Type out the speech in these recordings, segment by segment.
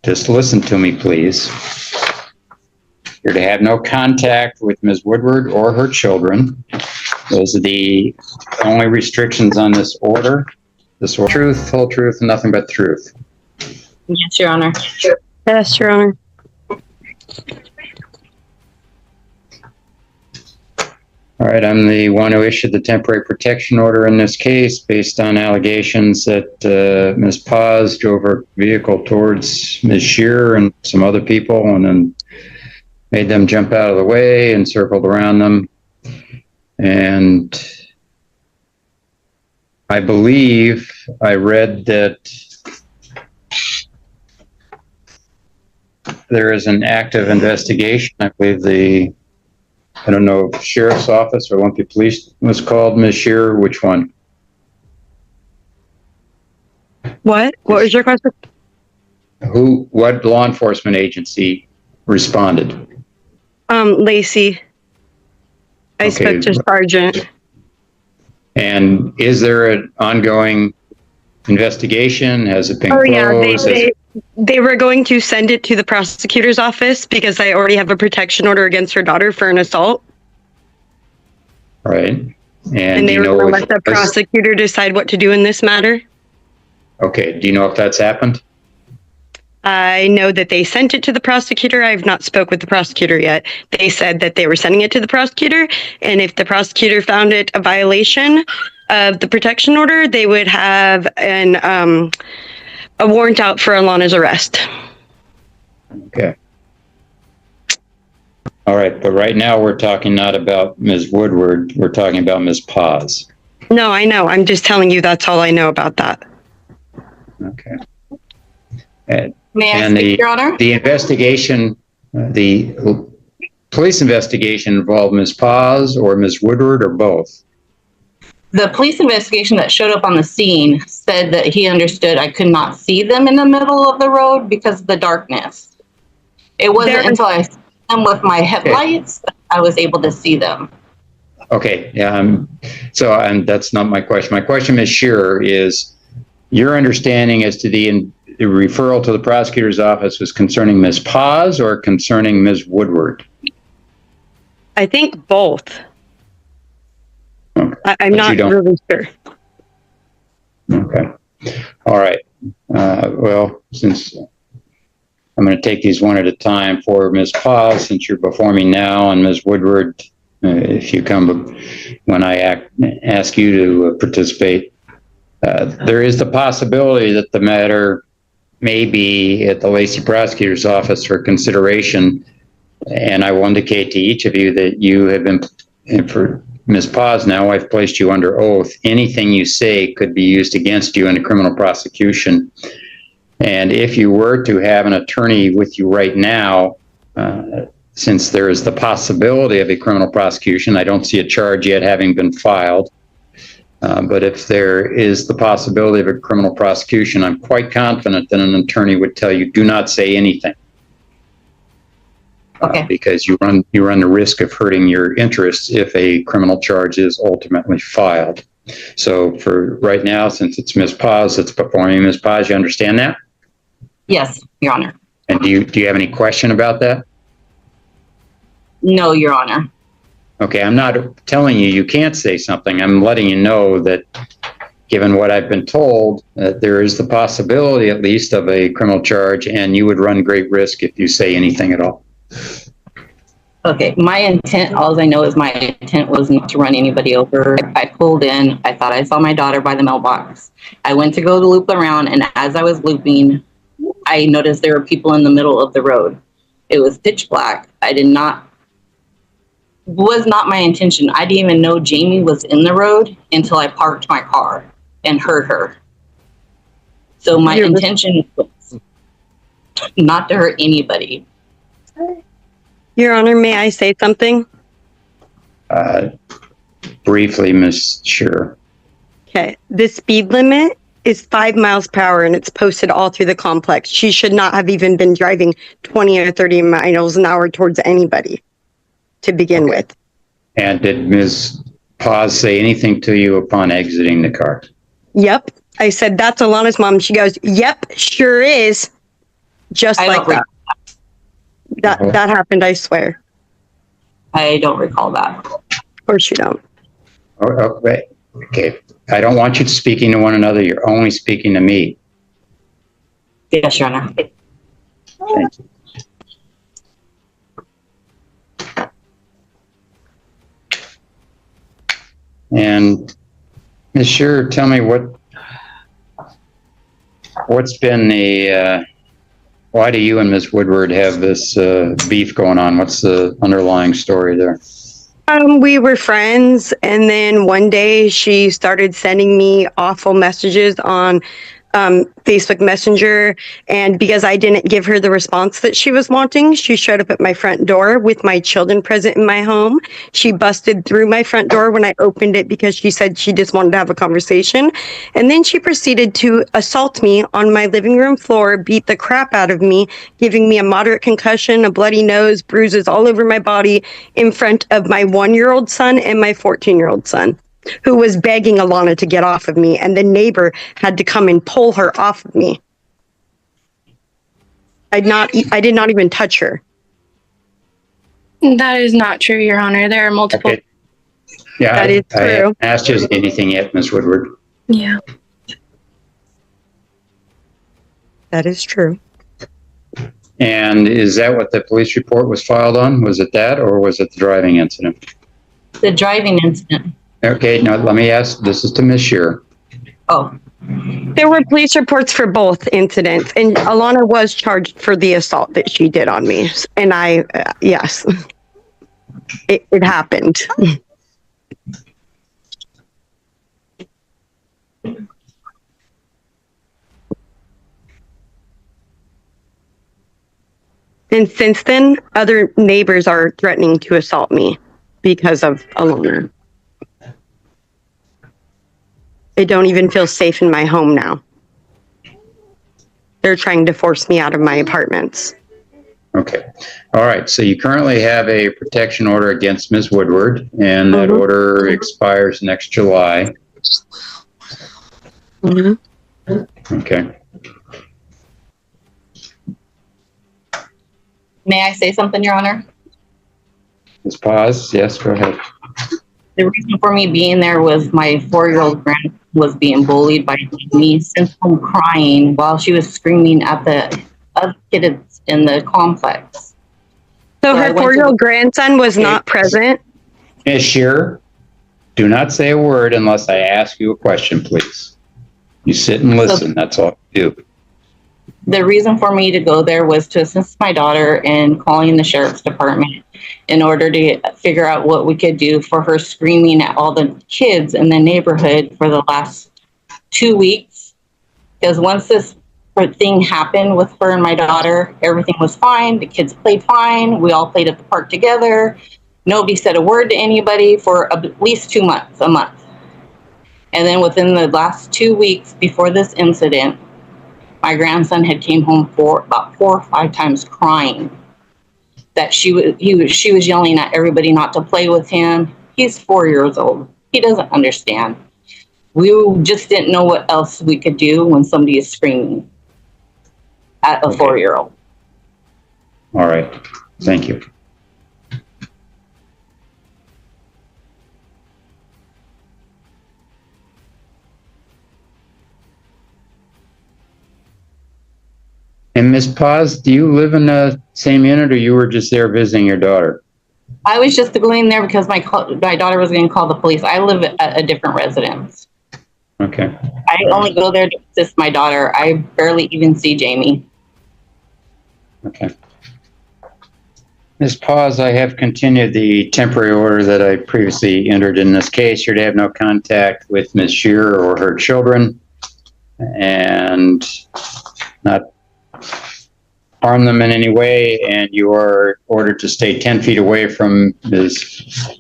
just listen to me, please. You're to have no contact with Ms. Woodward or her children. Those are the only restrictions on this order. This order, truth, whole truth, and nothing but truth. Yes, Your Honor. Yes, Your Honor. All right, I'm the one who issued the temporary protection order in this case based on allegations that Ms. Paz drove her vehicle towards Ms. Shearer and some other people and then made them jump out of the way and circled around them. And I believe I read that there is an active investigation. I believe I don't know if Sheriff's Office or Olympia Police was called, Ms. Shearer, which one? What? What was your question? What law enforcement agency responded? Lacey. I spoke to Sergeant. And is there an ongoing investigation? Has it been closed? Yeah, they were going to send it to the prosecutor's office because I already have a protection order against her daughter for an assault. Right. And they were going to let the prosecutor decide what to do in this matter. Okay. Do you know if that's happened? I know that they sent it to the prosecutor. I've not spoke with the prosecutor yet. They said that they were sending it to the prosecutor, and if the prosecutor found it a violation of the protection order, they would have a warrant out for Alana's arrest. Okay. All right, but right now we're talking not about Ms. Woodward, we're talking about Ms. Paz. No, I know. I'm just telling you that's all I know about that. Okay. May I speak, Your Honor? The investigation, the police investigation involved Ms. Paz or Ms. Woodward or both? The police investigation that showed up on the scene said that he understood I could not see them in the middle of the road because of the darkness. It wasn't until I saw them with my headlights that I was able to see them. Okay, so that's not my question. My question, Ms. Shearer, is your understanding as to the referral to the prosecutor's office was concerning Ms. Paz or concerning Ms. Woodward? I think both. Okay. I'm not really sure. Okay. All right. Well, since I'm going to take these one at a time for Ms. Paz, since you're before me now, and Ms. Woodward, if you come when I ask you to participate, there is the possibility that the matter may be at the Lacey prosecutor's office for consideration. And I will indicate to each of you that you have been, for Ms. Paz now, I've placed you under oath. Anything you say could be used against you in a criminal prosecution. And if you were to have an attorney with you right now, since there is the possibility of a criminal prosecution, I don't see a charge yet having been filed. But if there is the possibility of a criminal prosecution, I'm quite confident that an attorney would tell you, do not say anything. Okay. Because you run the risk of hurting your interests if a criminal charge is ultimately filed. So for right now, since it's Ms. Paz that's performing, Ms. Paz, you understand that? Yes, Your Honor. And do you have any question about that? No, Your Honor. Okay, I'm not telling you can't say something. I'm letting you know that given what I've been told, there is the possibility at least of a criminal charge, and you would run great risk if you say anything at all. Okay, my intent, all I know is my intent was not to run anybody over. I pulled in, I thought I saw my daughter by the mailbox. I went to go to loop around, and as I was looping, I noticed there were people in the middle of the road. It was pitch black. Was not my intention. I didn't even know Jamie was in the road until I parked my car and heard her. So my intention was not to hurt anybody. Your Honor, may I say something? Briefly, Ms. Shearer. Okay. The speed limit is 5 miles per hour and it's posted all through the complex. She should not have even been driving 20 or 30 miles an hour towards anybody to begin with. And did Ms. Paz say anything to you upon exiting the car? Yep. I said, that's Alana's mom. She goes, yep, sure is. just I like don't that. That happened, I swear. I don't recall that. Of course you don't. Okay. I don't want you speaking to one another. You're only speaking to me. Yes, Your Honor. Thank you. And Ms. Shearer, tell me what's been the, why do you and Ms. Woodward have this beef going on? What's the underlying story there? We were friends, and then one day she started sending me awful messages on Facebook Messenger, and because I didn't give her the response that she was wanting, she showed up at my front door with my children present in my home. She busted through my front door when I opened it because she said she just wanted to have a conversation, and then she proceeded to assault me on my living room floor, beat the crap out of me, giving me a moderate concussion, a bloody nose, bruises all over my body in front of my 1-year-old son and my 14-year-old son, who was begging Alana to get off of me, and the neighbor had to come and pull her off of me. I did not even touch her. That is not true, Your Honor. There are multiple. Okay. Yeah, That is I true. haven't asked you anything yet, Ms. Woodward. Yeah. That is true. And is that what the police report was filed on? Was it that, or was it the driving incident? The driving incident. Okay, now let me ask, this is to Ms. Shearer. Oh, There were police reports for both incidents, and Alana was charged for the assault that she did on me. And yes, it happened. And since then, other neighbors are threatening to assault me because of Alana. I don't even feel safe in my home now. They're trying to force me out of my apartments. Okay. All right. So you currently have a protection order against Ms. Woodward, and that order expires next July. Okay. may I say something, Your Honor? Ms. Paz, yes, go ahead. The reason for me being there was my 4-year-old grandson was being bullied by me, sent home crying while she was screaming at the other kids in the complex. So I her went to 4-year-old grandson was not present? Ms. Shearer, do not say a word unless I ask you a question, please. You sit and listen. That's all you do. The reason for me to go there was to assist my daughter in calling the sheriff's department in order to figure out what we could do for her screaming at all the kids in the neighborhood for the last 2 weeks. Because once this thing happened with her and my daughter, everything was fine. The kids played fine. We all played at the park together. Nobody said a word to anybody for at least 2 months, a month. And then within the last 2 weeks before this incident, my grandson had came home for about 4 or 5 times crying that she was yelling at everybody not to play with him. He's 4 years old. He doesn't understand. We just didn't know what else we could do when somebody is screaming at a 4-year-old. All right. Thank you. And Ms. Paz, do you live in the same unit, or you were just there visiting your daughter? I was just going there because my daughter was going to call the police. I live at a different residence. Okay. I only go there to assist my daughter. I barely even see Jamie. Okay. Ms. Paz, I have continued the temporary order that I previously entered in this case. You're to have no contact with Ms. Shearer or her children, and not harm them in any way, and you are ordered to stay 10 feet away from Ms.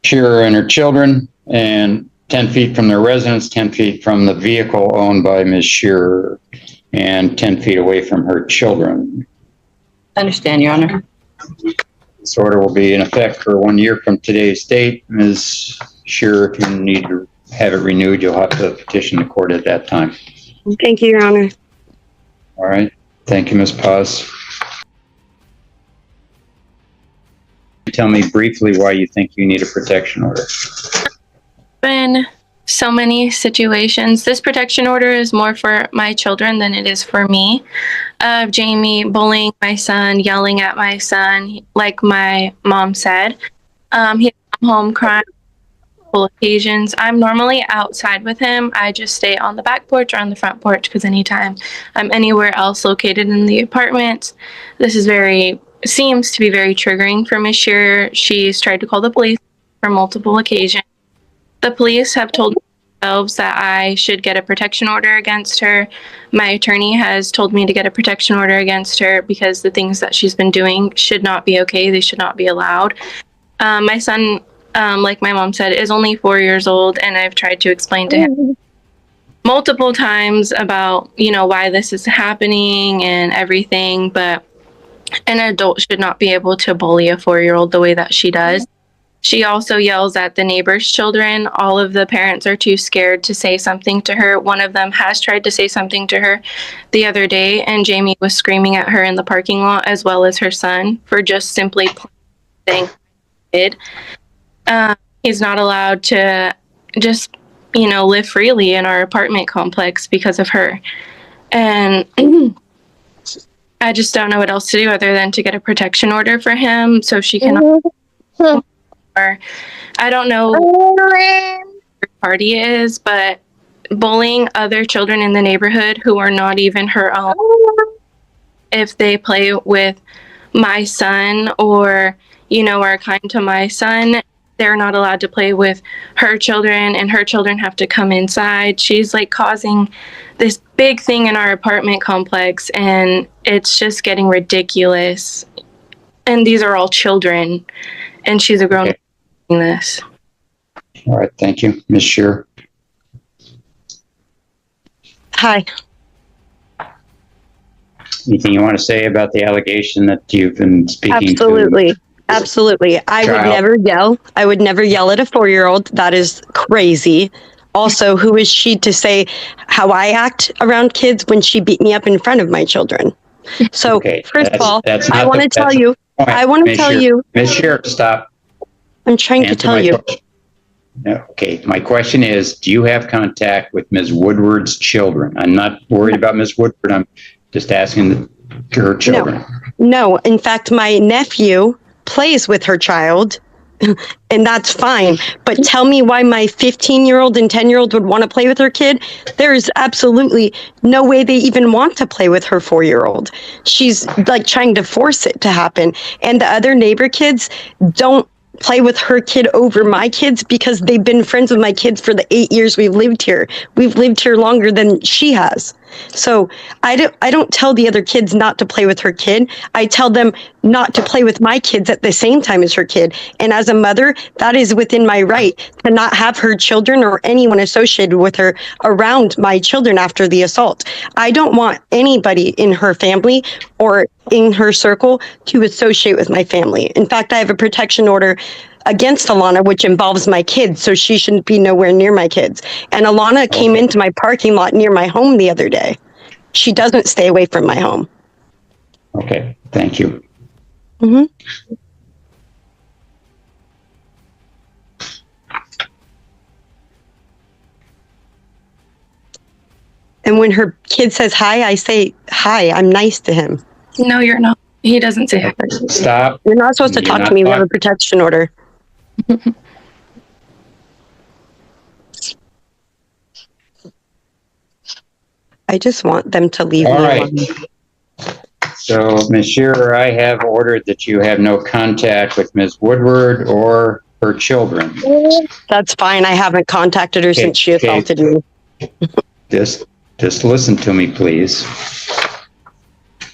Shearer and her children, and 10 feet from their residence, 10 feet from the vehicle owned by Ms. Shearer, and 10 feet away from her children. Understand, Your Honor. This order will be in effect for 1 year from today's date. Ms. Shearer, if you need to have it renewed, you'll have to petition the court at that time. Thank you, Your Honor. All right. Thank you, Ms. Paz. Tell me briefly why you think you need a protection order. Been so many situations. This protection order is more for my children than it is for me. Of Jamie bullying my son, yelling at my son, like my mom said. He come home crying on multiple occasions. I'm normally outside with him. I just stay on the back porch or on the front porch because anytime I'm anywhere else located in the apartment, this is seems to be very triggering for Miss Shearer. She's tried to call the police for multiple occasions. The police have told themselves that I should get a protection order against her. My attorney has told me to get a protection order against her because the things that she's been doing should not be okay. They should not be allowed. My son, like my mom said, is only 4 years old, and I've tried to explain to him multiple times about, why this is happening and everything, but an adult should not be able to bully a 4-year-old the way that she does. She also yells at the neighbors' children. All of the parents are too scared to say something to her. One of them has tried to say something to her the other day, and Jamie was screaming at her in the parking lot, as well as her son, for just simply playing kid. He's not allowed to just, live freely in our apartment complex because of her. And I just don't know what else to do other than to get a protection order for him so she can. Or I don't know what party is, but bullying other children in the neighborhood who are not even her own, if they play with my son or, are kind to my son, they're not allowed to play with her children, and her children have to come inside. She's like causing this big thing in our apartment complex, and it's just getting ridiculous. And these are all children, and she's a grown up doing this. All right, thank you. Ms. Shearer. Hi. Anything you want to say about the allegation that you've been speaking Absolutely. to? Absolutely. I would Child. never yell. I would never yell at a 4-year-old. That is crazy. Also, who is she to say how I act around kids when she beat me up in front of my children? So, Okay, first of all, that's I not want to tell you, I want to tell you, Ms. Shearer, stop. I'm trying to Answer tell my you. question. No, okay, my question is, do you have contact with Ms. Woodward's children? I'm not worried about Ms. Woodward. I'm just asking her children. No, in fact, my nephew plays with her child, and that's fine. But tell me why my 15-year-old and 10-year-old would want to play with her kid. There's absolutely no way they even want to play with her 4-year-old. She's like trying to force it to happen. And the other neighbor kids don't play with her kid over my kids because they've been friends with my kids for the 8 years we've lived here. We've lived here longer than she has. So I don't tell the other kids not to play with her kid. I tell them not to play with my kids at the same time as her kid. And as a mother, that is within my right to not have her children or anyone associated with her around my children after the assault. I don't want anybody in her family or in her circle to associate with my family. In fact, I have a protection order against Alana, which involves my kids, so she shouldn't be nowhere near my kids. And Alana came into my parking lot near my home the other day. She doesn't stay away from my home. Okay, thank you. Mm-hmm. And when her kid says hi, I say hi. I'm nice to him. No, you're not. He doesn't say hi. Stop. You're not supposed to You're talk not to me. We have a talking. protection order. I just want them to leave All me right. alone. So, Ms. Shearer, I have ordered that you have no contact with Ms. Woodward or her children. That's fine. I haven't contacted her since she assaulted me. Just listen to me, please.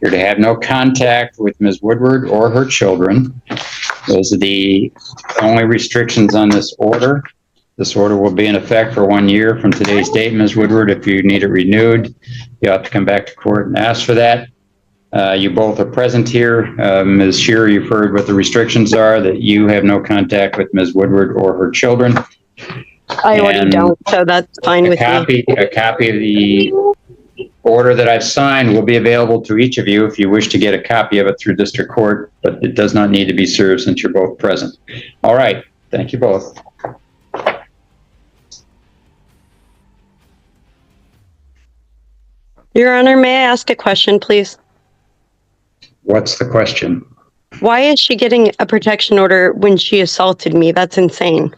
You're to have no contact with Ms. Woodward or her children. Those are the only restrictions on this order. This order will be in effect for 1 year from today's date, Ms. Woodward. If you need it renewed, you have to come back to court and ask for that. You both are present here. Ms. Shearer, you've heard what the restrictions are, that you have no contact with Ms. Woodward or her children. I already don't, so that's fine with me. A copy of the order that I've signed will be available to each of you if you wish to get a copy of it through district court, but it does not need to be served since you're both present. All right. Thank you both. Your Honor, may I ask a question, please? What's the question? Why is she getting a protection order when she assaulted me? That's insane.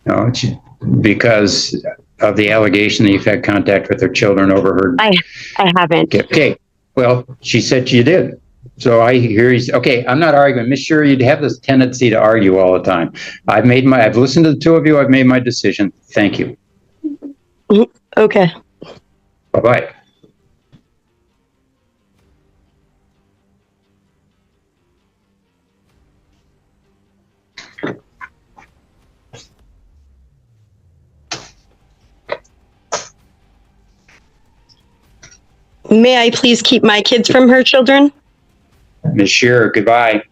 No, because of the allegation that you've had contact with her children over her. I haven't. Okay. Well, she said you did. So I hear he's okay. I'm not arguing. Miss Sure, you'd have this tendency to argue all the time. I've listened to the two of you. I've made my decision. Thank you. Okay. Bye-bye. May I please keep my kids from her children? Miss Shearer, goodbye.